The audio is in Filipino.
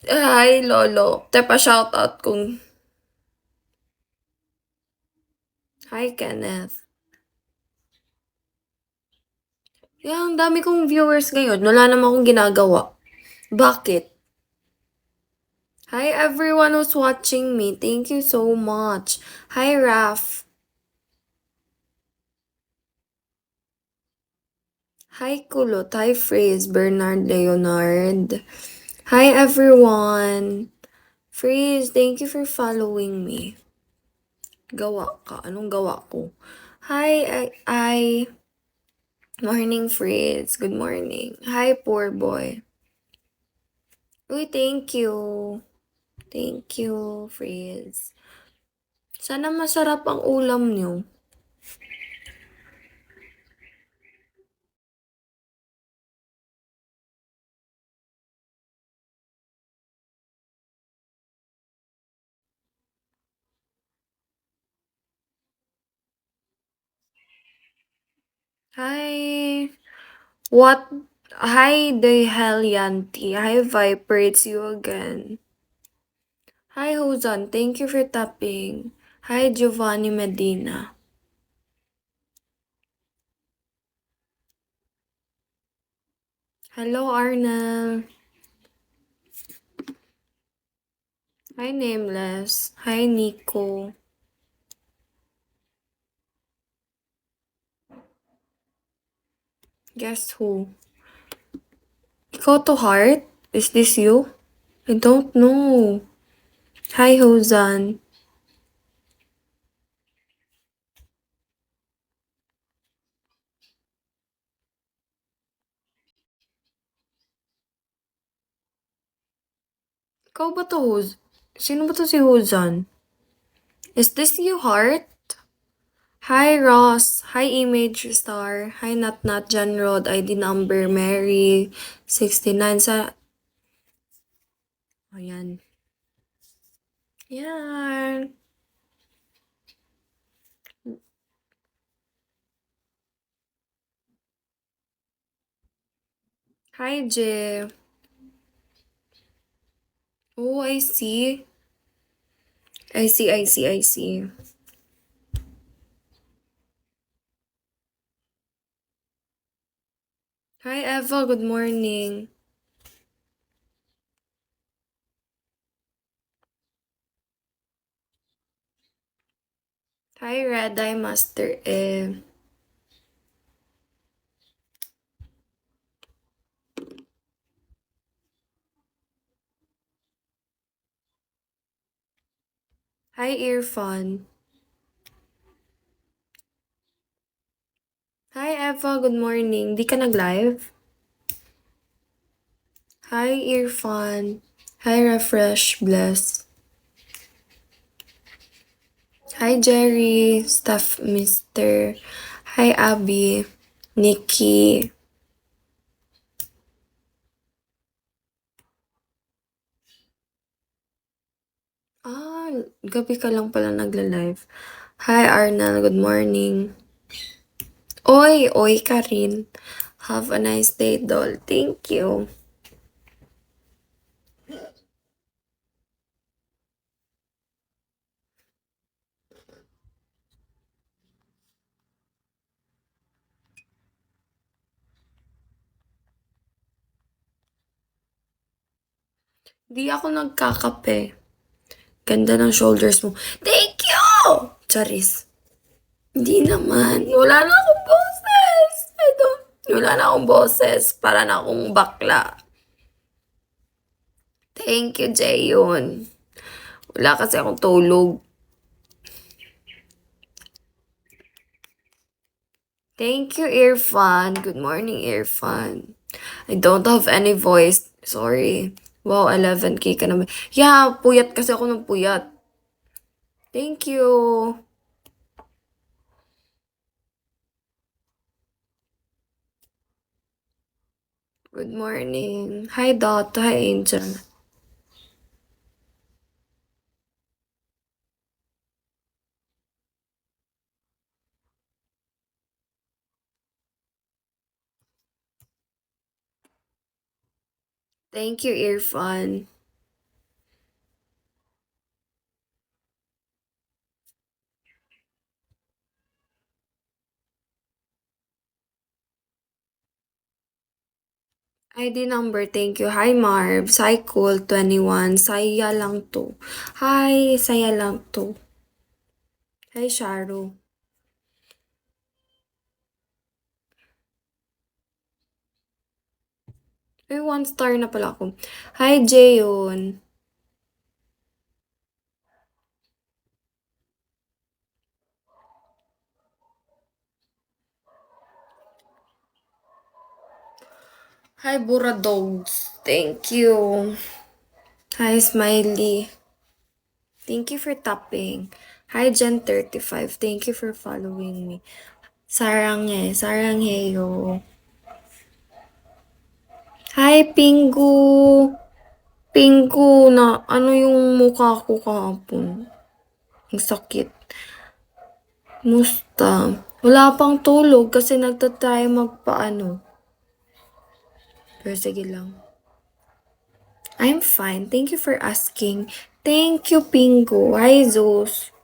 Hi lolo, te pa-shoutout kung hi Kenneth. Ang dami kong viewers ngayon, wala naman akong ginagawa. Bakit? Hi everyone who's watching me, thank you so much. Hi Raf. Hi Kulot, hi Freeze, Bernard Leonard. Hi everyone. Freeze, thank you for following me. Gawa ka, anong gawa ko? Hi, morning Freeze, good morning. Hi poor boy. Uy, thank you. Thank you, Frizz. Sana masarap ang ulam niyo. Hi. What? Hi, the Helianti. Hi, Viper. It's you again. Hi, Hosan. Thank you for tapping. Hi, Giovanni Medina. Hello, Arnel. Hi, Nameless. Hi, Nico. Guess who? Ikaw to Heart? Is this you? I don't know. Hi, Hosan. Ikaw ba to, Sino ba to si Hosan? Is this you, Heart? Hi, Ross. Hi, Image Star. Hi, Nat John Rod. ID number Mary 69 sa... Ayan. Yan. Hi, Jeff. Oh, I see. I see. Hi, Eva. Good morning. Hi, Red Eye Master M. Hi, Irfan. Hi, Eva. Good morning. Di ka nag-live? Hi, Irfan. Hi, Refresh. Bless. Hi, Jerry. Staff Mister. Hi, Abby. Nikki. Ah, gabi ka lang pala nagla-live. Hi, Arnel. Good morning. Oy ka rin. Have a nice day, doll. Thank you. Di ako nagkakape. Ganda ng shoulders mo. Thank you! Charis. Hindi naman. Wala na akong boses. Wala na akong boses. Para na akong bakla. Thank you, Jayon. Wala kasi akong tulog. Thank you, Irfan. Good morning, Irfan. I don't have any voice. Sorry. Wow, 11K ka naman. Yeah, puyat kasi ako ng puyat. Thank you. Good morning. Hi, Dot. Hi, Angel. Thank you, Irfan. ID number, thank you. Hi, Marv. Cycle 21. Saya lang to. Hi, saya lang to. Hi, Sharu. Ay, 1 star na pala ako. Hi, Jayon. Hi, Bura Dogs. Thank you. Hi, Smiley. Thank you for tapping. Hi, Jen35. Thank you for following me. Saranghe. Sarangheyo. Hi, Pingu. Pingu na ano yung mukha ko kahapon. Ang sakit. Musta? Wala pang tulog kasi nagtatry magpaano. Pero sige lang. I'm fine. Thank you for asking. Thank you, Pingu. Hi, Zeus.